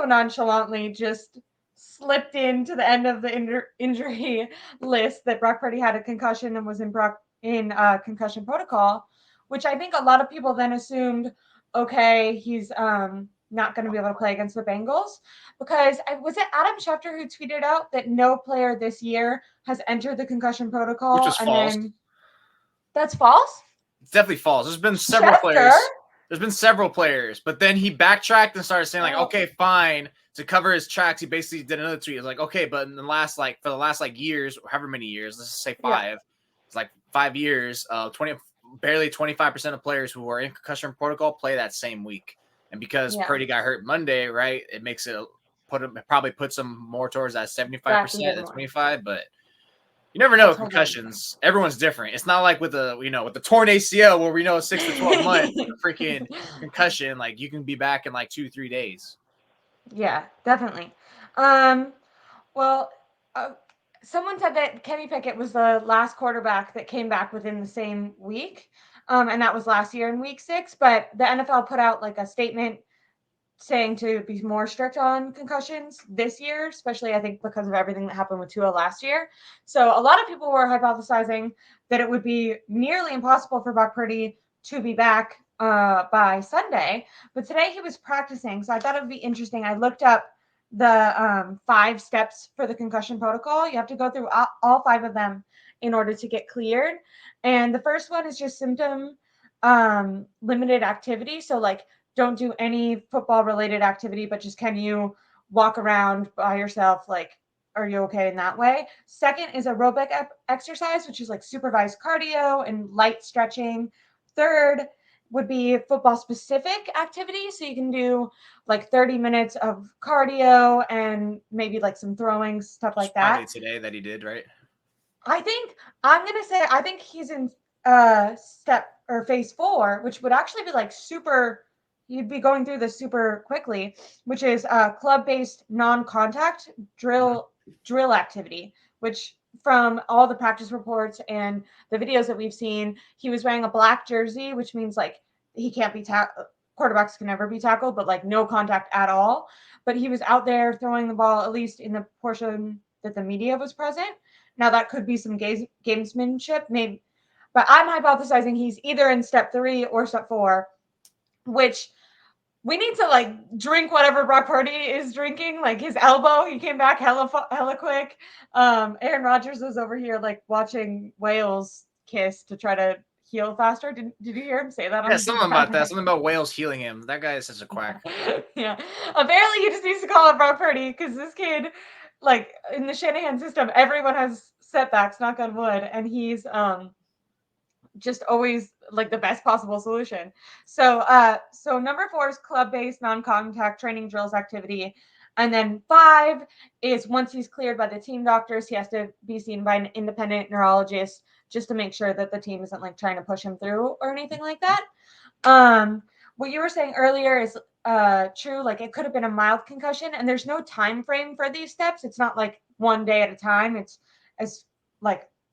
so nonchalantly just slipped into the end of the injury list that Brock Purdy had a concussion and was in concussion protocol, which I think a lot of people then assumed, okay, he's not going to be able to play against the Bengals, because was it Adam Schefter who tweeted out that no player this year has entered the concussion protocol? Which was false. Then that's false? It's definitely false. There's been several players. But then he backtracked and started saying, like, okay, fine. To cover his tracks, he basically did another tweet. It was like, okay, but in the last, for the last years, however many years, let's just say 5. It's like 5 years, barely 25% of players who are in concussion protocol play that same week. And because Purdy got hurt Monday, right, it makes it probably puts him more towards that 75% than 25, but you never know with concussions. Everyone's different. It's not like with the torn ACL where we know 6 to 12 months freaking concussion. Like, you can be back in 2-3 days. Yeah, definitely. Someone said that Kenny Pickett was the last quarterback that came back within the same week. And that was last year in week 6. But the NFL put out a statement saying to be more strict on concussions this year, especially I think because of everything that happened with Tua last year. So a lot of people were hypothesizing that it would be nearly impossible for Brock Purdy to be back by Sunday. But today he was practicing, so I thought it would be interesting. I looked up the 5 steps for the concussion protocol. You have to go through all 5 of them in order to get cleared. And the first one is just symptom limited activity. So don't do any football related activity, but just can you walk around by yourself? Are you okay in that way? Second is aerobic exercise, which is supervised cardio and light stretching. Third would be football specific activity. So you can do 30 minutes of cardio and maybe some throwing, stuff like that. Probably today that he did, right? I think he's in phase 4, which would actually be super. You'd be going through this super quickly, which is club-based non-contact drill activity, which from all the practice reports and the videos that we've seen, he was wearing a black jersey, which means he can't be quarterbacks can never be tackled, but no contact at all. But he was out there throwing the ball, at least in the portion that the media was present. Now that could be some gamesmanship, maybe, but I'm hypothesizing he's either in step 3 or step 4, which we need to drink whatever Brock Purdy is drinking. His elbow, he came back hella quick. Aaron Rodgers was over here watching whales kiss to try to heal faster. Did you hear him say that? Yeah, something about that. Something about whales healing him. That guy is such a quack. Yeah. Apparently he just needs to call up Brock Purdy because this kid, in the Shanahan system, everyone has setbacks, knock on wood, and he's just always the best possible solution. So number 4 is club-based non-contact training drills activity. And then 5 is once he's cleared by the team doctors, he has to be seen by an independent neurologist just to make sure that the team isn't trying to push him through or anything like that. What you were saying earlier is true. It could have been a mild concussion, and there's no time frame for these steps. It's not one day at a time. It's as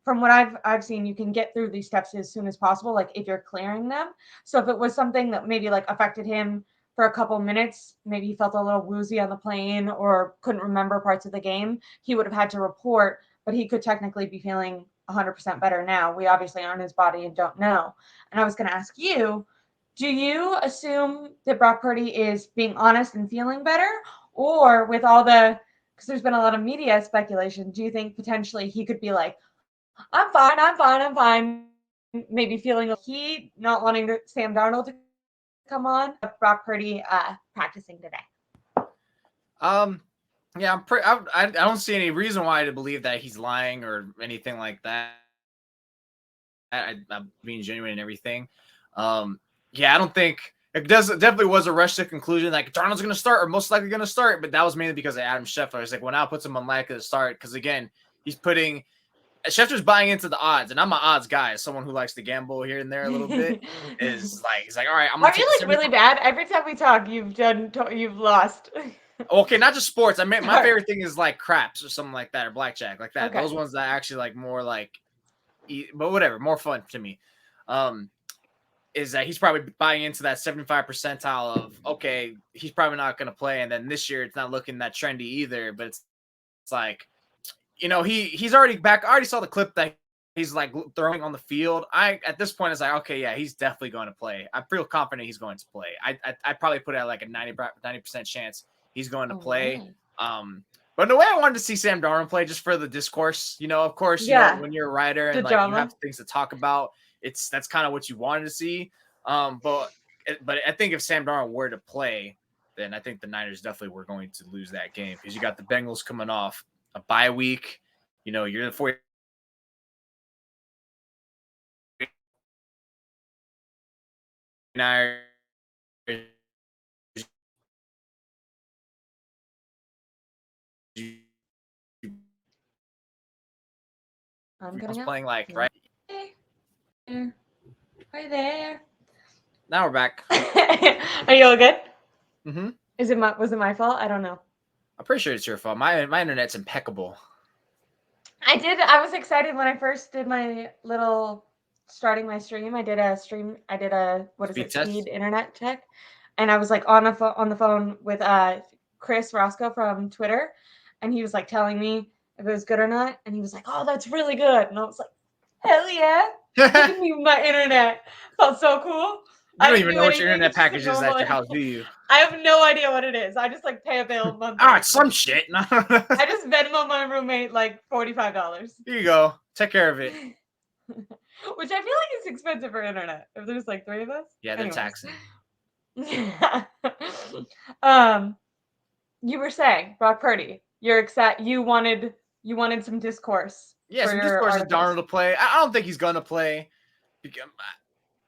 from what I've seen, you can get through these steps as soon as possible, if you're clearing them. So if it was something that maybe affected him for a couple minutes, maybe he felt a little woozy on the plane or couldn't remember parts of the game, he would have had to report, but he could technically be feeling 100% better now. We obviously aren't his body and don't know. And I was going to ask you, do you assume that Brock Purdy is being honest and feeling better? Or with all because there's been a lot of media speculation, do you think potentially he could be I'm fine. Maybe feeling he not wanting Sam Darnold to come on. Brock Purdy practicing today. Yeah, I don't see any reason why to believe that he's lying or anything like that. I'm being genuine and everything. Yeah, I don't think it definitely was a rush to conclusion. Darnold's going to start or most likely going to start, but that was mainly because of Adam Schefter. It's now it puts him unlikely to start because again, Schefter's buying into the odds, and I'm an odds guy. As someone who likes to gamble here and there a little bit, he's all right. I'm gonna Are you really bad? Every time we talk, you've lost. Okay, not just sports. I mean, my favorite thing is craps or something like that, or blackjack, like that. Okay. Those ones that actually more but whatever, more fun to me. is that he's probably buying into that 75 percentile of, okay, he's probably not going to play. And then this year it's not looking that trendy either, but it's like, he's already back. I already saw the clip that he's like throwing on the field. At this point, it's like, okay, yeah, he's definitely going to play. I feel confident he's going to play. I probably put it at like a 90% chance he's going to play. Really? But in a way, I wanted to see Sam Darnold play just for the discourse. Of course, when you're a writer and like you have things to talk about, that's kind of what you wanted to see. But I think if Sam Darnold were to play, then I think the Niners definitely were going to lose that game because you got the Bengals coming off a bye week. You're the 49ers. I'm gonna playing like right. Hi there. Now we're back. Are you all good? Mm-hmm. Was it my fault? I don't know. I'm pretty sure it's your fault. My internet's impeccable. I was excited when I first did my little starting my stream. I did a speed internet check, and I was like on the phone with Chris Roscoe from Twitter, and he was like telling me if it was good or not, and he was like, "Oh, that's really good," and I was like, "Hell yeah!" Look at me, my internet felt so cool. I don't even know what your internet package is at your house, do you? I have no idea what it is. I just like pay a bill monthly. Oh, it's some shit. I just Venmo my roommate like $45. Here you go. Take care of it. Which I feel like is expensive for internet. If there's like 3 of us. Yeah, they're taxing. You were saying Brock Purdy. You're excited. You wanted some discourse. Yeah, some discourse is Darnold to play. I don't think he's gonna play.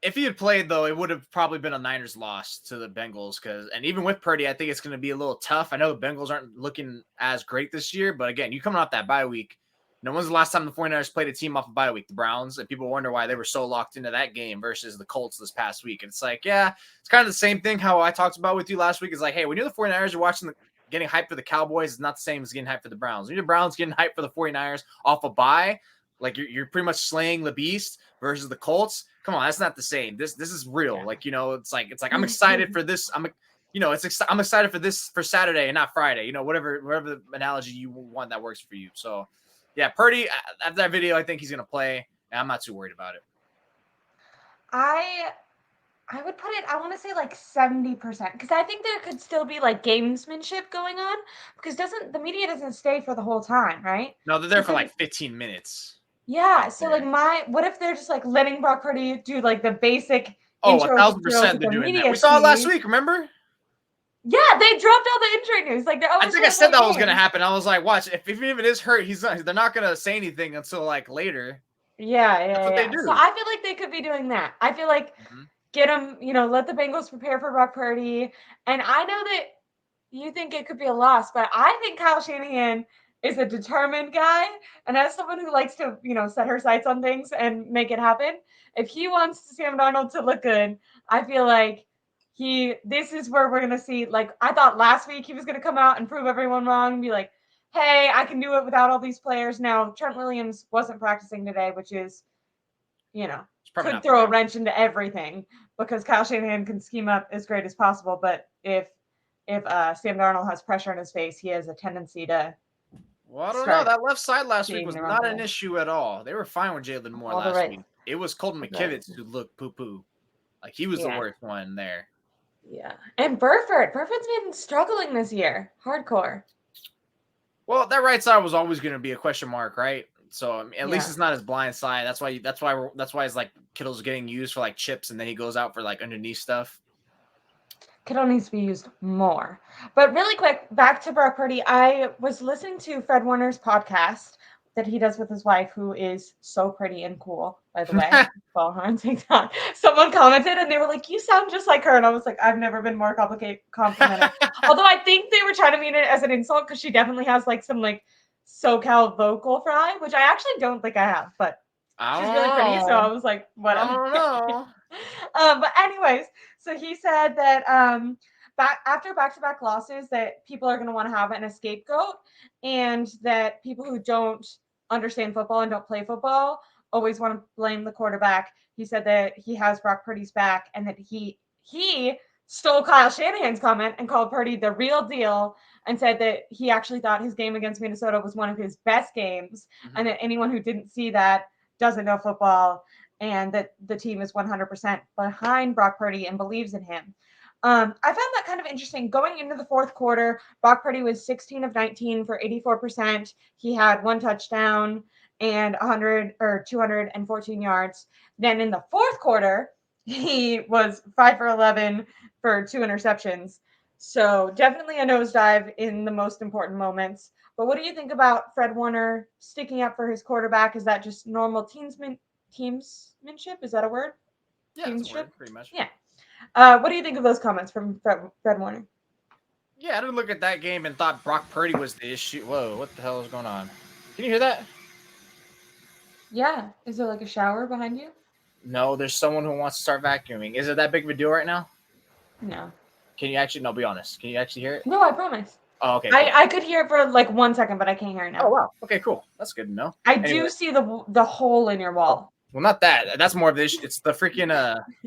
If he had played, though, it would have probably been a Niners loss to the Bengals. And even with Purdy, I think it's going to be a little tough. I know the Bengals aren't looking as great this year, but again, you coming off that bye week. When's the last time the 49ers played a team off a bye week? The Browns. And people wonder why they were so locked into that game versus the Colts this past week. And it's like, yeah, it's kind of the same thing how I talked about with you last week. It's like, hey, when you're the 49ers, you're watching getting hyped for the Cowboys. It's not the same as getting hyped for the Browns. When you're the Browns getting hyped for the 49ers off a bye, like you're pretty much slaying the beast versus the Colts. Come on, that's not the same. This is real. Yeah. Like, it's like I'm excited for this. I'm excited for this for Saturday and not Friday. Whatever the analogy you want that works for you. So, yeah, Purdy after that video, I think he's gonna play, and I'm not too worried about it. I would put it. I want to say like 70% because I think there could still be like gamesmanship going on because the media doesn't stay for the whole time, right? No, they're there for like 15 minutes. Yeah, so like what if they're just like letting Brock Purdy do like the basic intro 1,000% they're doing that. We saw it last week, remember? Yeah, they dropped all the injury news. Like I think I said that was gonna happen. I was like, watch, if even it is hurt, they're not gonna say anything until like later. Yeah, that's what they do. So I feel like they could be doing that. I feel like get them, let the Bengals prepare for Brock Purdy. And I know that you think it could be a loss, but I think Kyle Shanahan is a determined guy, and as someone who likes to, set her sights on things and make it happen, if he wants Sam Darnold to look good, I feel like this is where we're going to see, like, I thought last week he was going to come out and prove everyone wrong and be like, hey, I can do it without all these players. Now, Trent Williams wasn't practicing today, which is, could throw a wrench into everything because Kyle Shanahan can scheme up as great as possible. But if Sam Darnold has pressure in his face, he has a tendency to. Well, I don't know. That left side last week was not an issue at all. They were fine with Jalen Moore last week. It was Colton McKivitz who looked poo-poo. Like, he was the worst one there. Yeah. And Burford's been struggling this year. Hardcore. Well, that right side was always going to be a question mark, right? So at least it's not his blind side. That's why it's like Kittle's getting used for like chips and then he goes out for like underneath stuff. Kittle needs to be used more. But really quick, back to Brock Purdy. I was listening to Fred Warner's podcast that he does with his wife, who is so pretty and cool, by the way. Follow her on TikTok. Someone commented and they were like, you sound just like her. And I was like, I've never been more complimented. Although I think they were trying to mean it as an insult because she definitely has like some like SoCal vocal fry, which I actually don't think I have, but she's really pretty. So I was like, whatever. I don't know. But anyways, so he said that after back-to-back losses that people are going to want to have a scapegoat and that people who don't understand football and don't play football always want to blame the quarterback. He said that he has Brock Purdy's back and that he stole Kyle Shanahan's comment and called Purdy the real deal and said that he actually thought his game against Minnesota was one of his best games, and that anyone who didn't see that doesn't know football, and that the team is 100% behind Brock Purdy and believes in him. I found that kind of interesting. Going into the fourth quarter, Brock Purdy was 16 of 19 for 84%. He had 1 touchdown and 214 yards. Then in the fourth quarter, he was 5 for 11 for 2 interceptions. So definitely a nosedive in the most important moments. But what do you think about Fred Warner sticking up for his quarterback? Is that just normal teamsmanship? Is that a word? Yeah, it's a word, pretty much. Yeah. What do you think of those comments from Fred Warner? Yeah, I didn't look at that game and thought Brock Purdy was the issue. Whoa, what the hell is going on? Can you hear that? Yeah. Is there like a shower behind you? No, there's someone who wants to start vacuuming. Is it that big of a deal right now? No. Can you actually? No, be honest. Can you actually hear it? No, I promise. Oh, okay. Cool. I could hear it for like 1 second, but I can't hear it now. Oh, wow. Okay, cool. That's good to know. I do see the hole in your wall. Well, not that. That's more of the issue. It's the freaking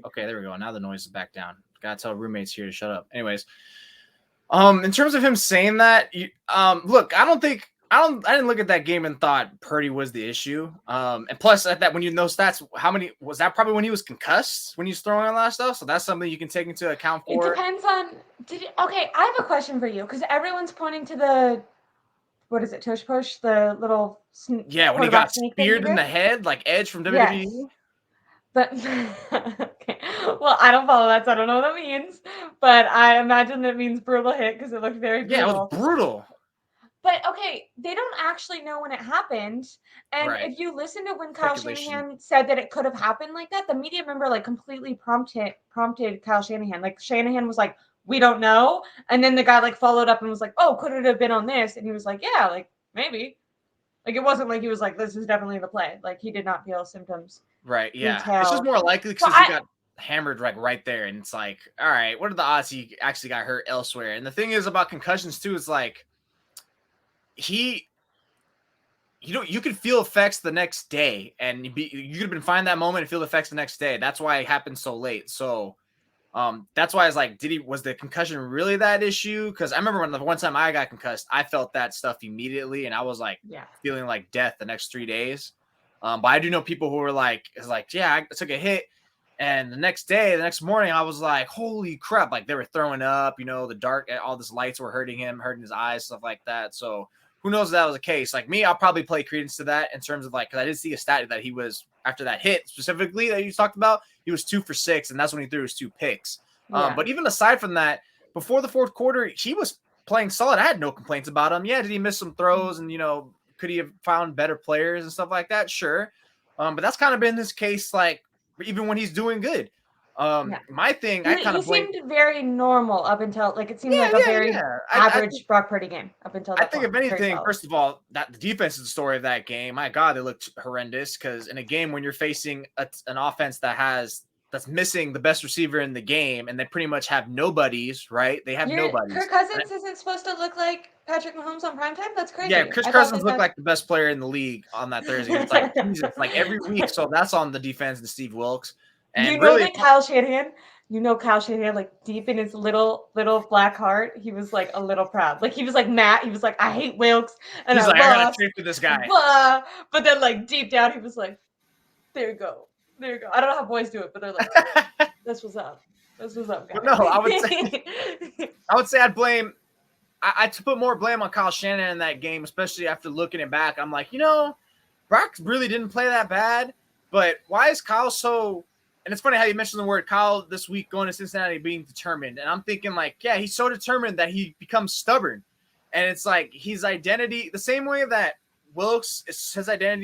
Okay, there we go. Now the noise is back down. Gotta tell roommates here to shut up. Anyways, in terms of him saying that, look, I didn't look at that game and thought Purdy was the issue. And plus, at that, when you know stats, how many was that? Probably when he was concussed, when he was throwing a lot of stuff. So that's something you can take into account for. It depends on. Okay, I have a question for you because everyone's pointing to the. What is it? Tush push, the little. Yeah, when he got speared in the head, like Edge from WWE. Yes. But okay, well, I don't follow that, so I don't know what that means. But I imagine that means brutal hit because it looked very brutal. Yeah, it was brutal. But okay, they don't actually know when it happened. And if you listen to when Kyle Shanahan said that it could have happened like that, the media member like completely prompted Kyle Shanahan. Like Shanahan was like, "We don't know," and then the guy like followed up and was like, "Oh, could it have been on this?" And he was like, "Yeah, like maybe." Like it wasn't like he was like, "This is definitely the play." Like he did not feel symptoms. Right. Yeah. It's just more likely because he got hammered like right there, and it's like, all right, what are the odds he actually got hurt elsewhere? And the thing is about concussions too, it's like you could feel effects the next day, and you could have been fine that moment and feel the effects the next day. That's why it happened so late. So that's why I was like, was the concussion really that issue? Because I remember when the one time I got concussed, I felt that stuff immediately, and I was like feeling like death the next 3 days. But I do know people who were like, yeah, I took a hit. And the next morning, I was like, holy crap. Like they were throwing up, the dark, all these lights were hurting his eyes, stuff like that. So who knows if that was the case? Like me, I'll probably play credence to that in terms of like, because I did see a stat that he was, after that hit specifically that you talked about, he was 2 for 6. And that's when he threw his 2 picks. But even aside from that, before the fourth quarter, he was playing solid. I had no complaints about him. Yeah, did he miss some throws and, could he have found better players and stuff like that? Sure. But that's kind of been his case, like, even when he's doing good. My thing, he seemed very normal up until, like, it seemed like a very average Brock Purdy game up until that point. I think if anything, first of all, that the defense is the story of that game. My God, they looked horrendous because in a game when you're facing an offense that's missing the best receiver in the game, and they pretty much have nobodies, right? They have nobodies. Kirk Cousins isn't supposed to look like Patrick Mahomes on primetime? That's crazy. Yeah, Chris Cousins looked like the best player in the league on that Thursday. It's like, Jesus, like every week. So that's on the defense and Steve Wilkes. And that Kyle Shanahan, like deep in his little black heart, he was like a little proud. Like he was like Matt. He was like, I hate Wilkes. And he's like, I gotta trade for this guy. Blah. But then like deep down, he was like, there you go. There you go. I don't know how boys do it, but they're like, this was up. This was up, guys. But no, I would say I'd blame. I'd put more blame on Kyle Shanahan in that game, especially after looking it back. I'm like, Brock really didn't play that bad, but why is Kyle so? And it's funny how you mentioned the word Kyle this week going to Cincinnati being determined, and I'm thinking like, yeah, he's so determined that he becomes stubborn, and it's like his identity, the same way that Wilkes, his identity